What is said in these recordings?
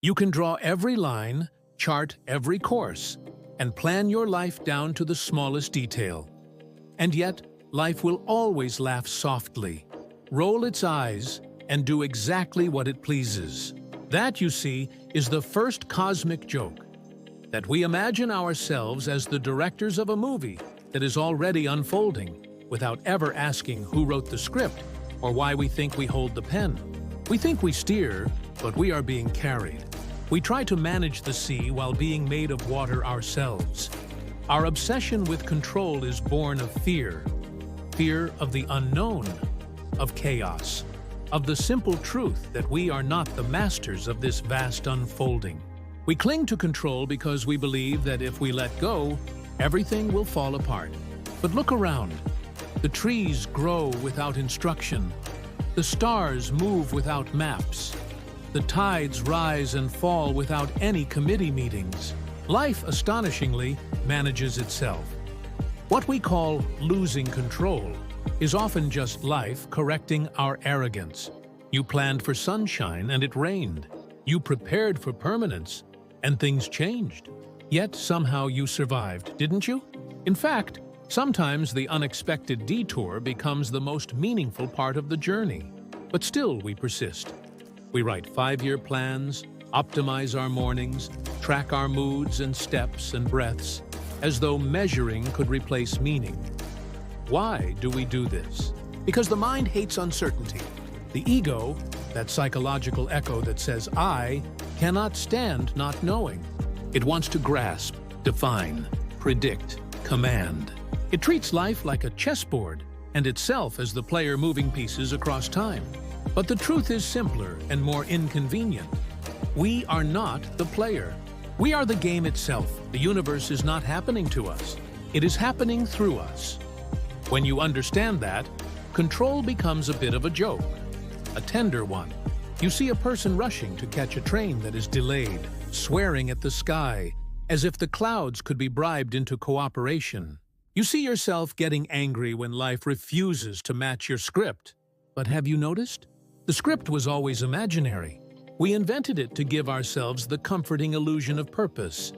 You can draw every line, chart every course, and plan your life down to the smallest detail. And yet, life will always laugh softly, roll its eyes, and do exactly what it pleases. That, you see, is the first cosmic joke. That we imagine ourselves as the directors of a movie that is already unfolding, without ever asking who wrote the script or why we think we hold the pen. We think we steer, but we are being carried. We try to manage the sea while being made of water ourselves. Our obsession with control is born of fear. Fear of the unknown, of chaos, of the simple truth that we are not the masters of this vast unfolding. We cling to control because we believe that if we let go, everything will fall apart. But look around. The trees grow without instruction. The stars move without maps. The tides rise and fall without any committee meetings. Life, astonishingly, manages itself. What we call losing control is often just life correcting our arrogance. You planned for sunshine and it rained. You prepared for permanence and things changed. Yet somehow you survived, didn't you? In fact, sometimes the unexpected detour becomes the most meaningful part of the journey. But still we persist. We write 5-year plans, optimize our mornings, track our moods and steps and breaths, as though measuring could replace meaning. Why do we do this? Because the mind hates uncertainty. The ego, that psychological echo that says I, cannot stand not knowing. It wants to grasp, define, predict, command. It treats life like a chessboard and itself as the player moving pieces across time. But the truth is simpler and more inconvenient. We are not the player. We are the game itself. The universe is not happening to us. It is happening through us. When you understand that, control becomes a bit of a joke, a tender one. You see a person rushing to catch a train that is delayed, swearing at the sky, as if the clouds could be bribed into cooperation. You see yourself getting angry when life refuses to match your script. But have you noticed? The script was always imaginary. We invented it to give ourselves the comforting illusion of purpose.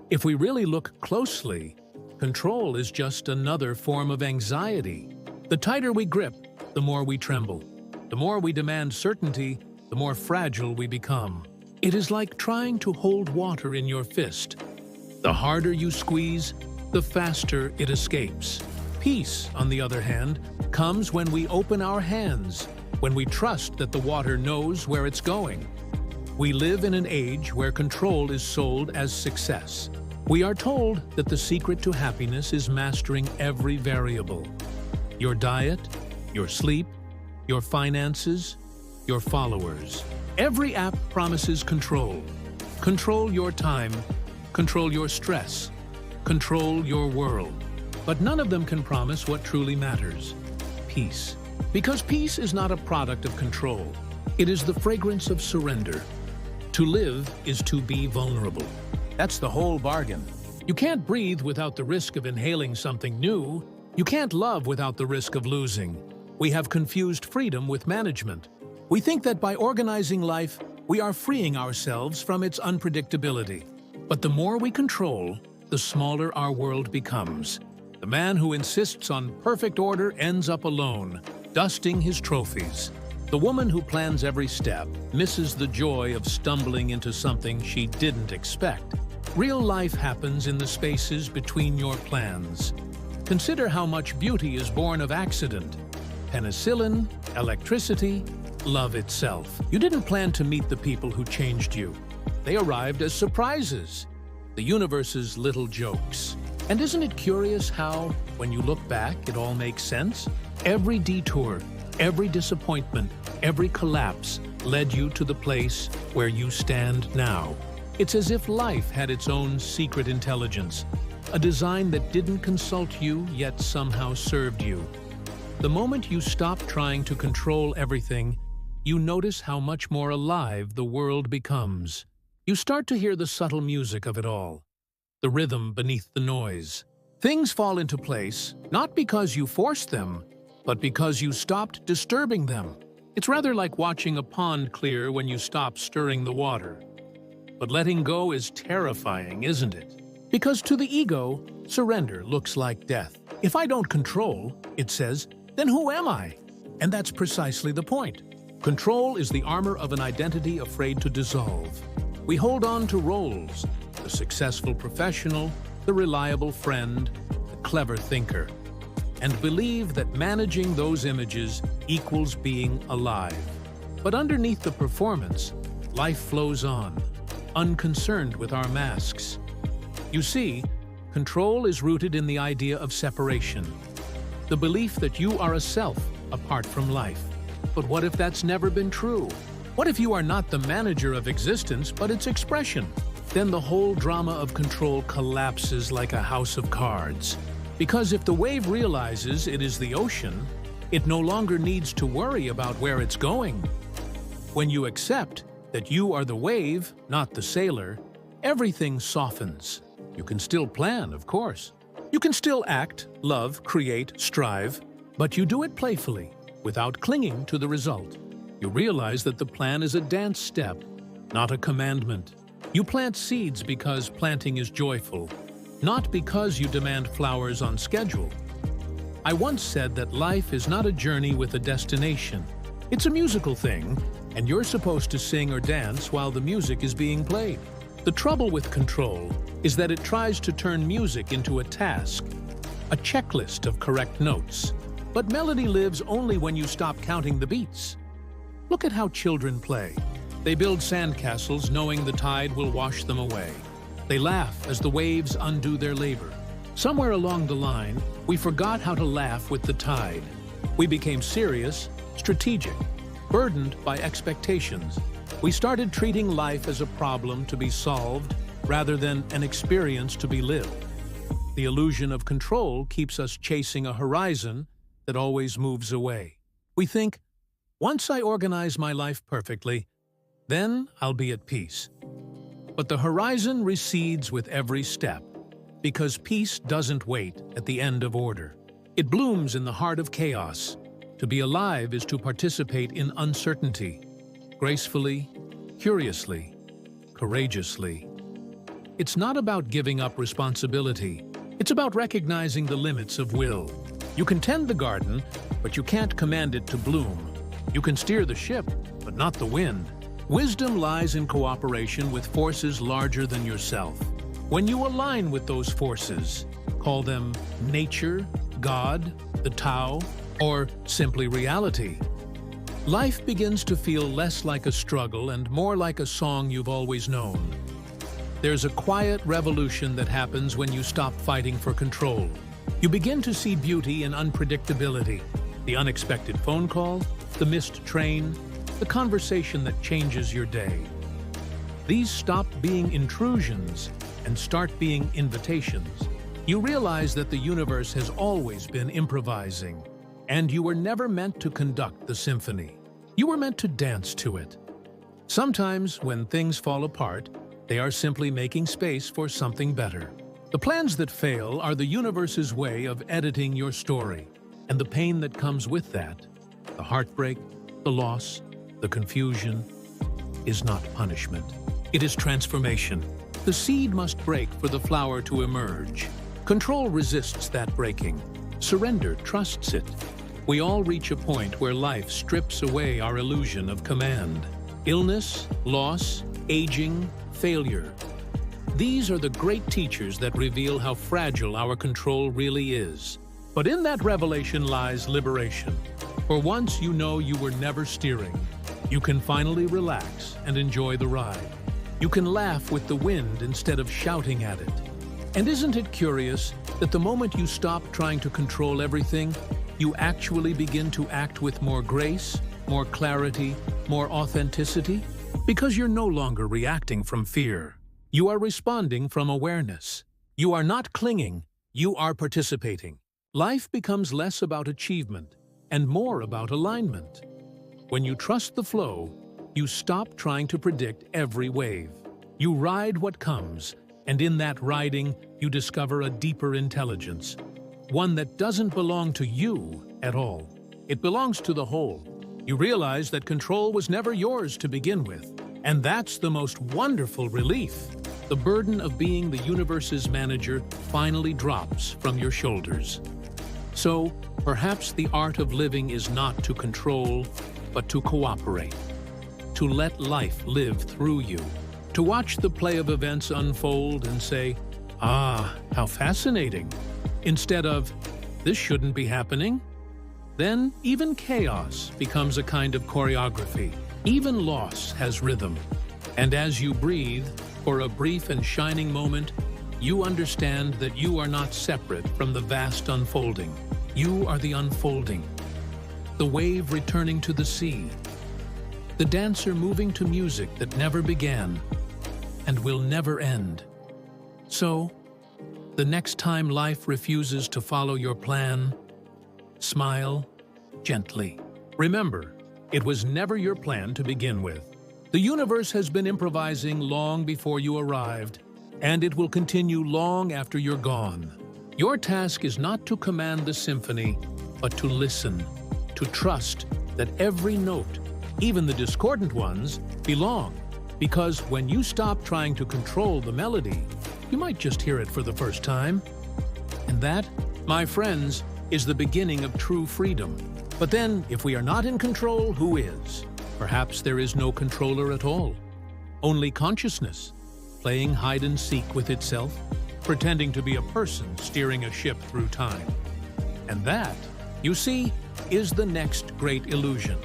If we really look closely, control is just another form of anxiety. The tighter we grip, the more we tremble. The more we demand certainty, the more fragile we become. It is like trying to hold water in your fist. The harder you squeeze, the faster it escapes. Peace, on the other hand, comes when we open our hands, when we trust that the water knows where it's going. We live in an age where control is sold as success. We are told that the secret to happiness is mastering every variable. Your diet, your sleep, your finances, your followers. Every app promises control. Control your time, control your stress, control your world. But none of them can promise what truly matters: peace. Because peace is not a product of control. It is the fragrance of surrender. To live is to be vulnerable. That's the whole bargain. You can't breathe without the risk of inhaling something new. You can't love without the risk of losing. We have confused freedom with management. We think that by organizing life, we are freeing ourselves from its unpredictability. But the more we control, the smaller our world becomes. The man who insists on perfect order ends up alone, dusting his trophies. The woman who plans every step misses the joy of stumbling into something she didn't expect. Real life happens in the spaces between your plans. Consider how much beauty is born of accident. Penicillin, electricity, love itself. You didn't plan to meet the people who changed you. They arrived as surprises, the universe's little jokes. And isn't it curious how, when you look back, it all makes sense? Every detour, every disappointment, every collapse led you to the place where you stand now. It's as if life had its own secret intelligence, a design that didn't consult you yet somehow served you. The moment you stop trying to control everything, you notice how much more alive the world becomes. You start to hear the subtle music of it all, the rhythm beneath the noise. Things fall into place, not because you forced them, but because you stopped disturbing them. It's rather like watching a pond clear when you stop stirring the water. But letting go is terrifying, isn't it? Because to the ego, surrender looks like death. If I don't control, it says, then who am I? And that's precisely the point. Control is the armor of an identity afraid to dissolve. We hold on to roles, the successful professional, the reliable friend, the clever thinker, and believe that managing those images equals being alive. But underneath the performance, life flows on, unconcerned with our masks. You see, control is rooted in the idea of separation, the belief that you are a self apart from life. But what if that's never been true? What if you are not the manager of existence, but its expression? Then the whole drama of control collapses like a house of cards. Because if the wave realizes it is the ocean, it no longer needs to worry about where it's going. When you accept that you are the wave, not the sailor, everything softens. You can still plan, of course. You can still act, love, create, strive, but you do it playfully, without clinging to the result. You realize that the plan is a dance step, not a commandment. You plant seeds because planting is joyful, not because you demand flowers on schedule. I once said that life is not a journey with a destination. It's a musical thing, and you're supposed to sing or dance while the music is being played. The trouble with control is that it tries to turn music into a task, a checklist of correct notes. But melody lives only when you stop counting the beats. Look at how children play. They build sandcastles knowing the tide will wash them away. They laugh as the waves undo their labor. Somewhere along the line, we forgot how to laugh with the tide. We became serious, strategic, burdened by expectations. We started treating life as a problem to be solved rather than an experience to be lived. The illusion of control keeps us chasing a horizon that always moves away. We think, once I organize my life perfectly, then I'll be at peace. But the horizon recedes with every step, because peace doesn't wait at the end of order. It blooms in the heart of chaos. To be alive is to participate in uncertainty, gracefully, curiously, courageously. It's not about giving up responsibility. It's about recognizing the limits of will. You can tend the garden, but you can't command it to bloom. You can steer the ship, but not the wind. Wisdom lies in cooperation with forces larger than yourself. When you align with those forces, call them nature, God, the Tao, or simply reality, life begins to feel less like a struggle and more like a song you've always known. There's a quiet revolution that happens when you stop fighting for control. You begin to see beauty in unpredictability, the unexpected phone call, the missed train, the conversation that changes your day. These stop being intrusions and start being invitations. You realize that the universe has always been improvising, and you were never meant to conduct the symphony. You were meant to dance to it. Sometimes, when things fall apart, they are simply making space for something better. The plans that fail are the universe's way of editing your story, and the pain that comes with that, the heartbreak, the loss, the confusion, is not punishment. It is transformation. The seed must break for the flower to emerge. Control resists that breaking. Surrender trusts it. We all reach a point where life strips away our illusion of command. Illness, loss, aging, failure. These are the great teachers that reveal how fragile our control really is. But in that revelation lies liberation. For once you know you were never steering, you can finally relax and enjoy the ride. You can laugh with the wind instead of shouting at it. And isn't it curious that the moment you stop trying to control everything, you actually begin to act with more grace, more clarity, more authenticity? Because you're no longer reacting from fear. You are responding from awareness. You are not clinging, you are participating. Life becomes less about achievement and more about alignment. When you trust the flow, you stop trying to predict every wave. You ride what comes, and in that riding, you discover a deeper intelligence, one that doesn't belong to you at all. It belongs to the whole. You realize that control was never yours to begin with. And that's the most wonderful relief. The burden of being the universe's manager finally drops from your shoulders. So, perhaps the art of living is not to control, but to cooperate. To let life live through you. To watch the play of events unfold and say, "Ah, how fascinating," instead of, "This shouldn't be happening." Then even chaos becomes a kind of choreography. Even loss has rhythm. And as you breathe, for a brief and shining moment, you understand that you are not separate from the vast unfolding. You are the unfolding. The wave returning to the sea. The dancer moving to music that never began and will never end. So, the next time life refuses to follow your plan, smile gently. Remember, it was never your plan to begin with. The universe has been improvising long before you arrived, and it will continue long after you're gone. Your task is not to command the symphony, but to listen, to trust that every note, even the discordant ones, belong. Because when you stop trying to control the melody, you might just hear it for the first time. And that, my friends, is the beginning of true freedom. But then, if we are not in control, who is? Perhaps there is no controller at all. Only consciousness, playing hide and seek with itself, pretending to be a person steering a ship through time. And that, you see, is the next great illusion.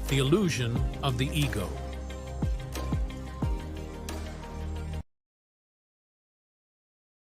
The illusion of the ego.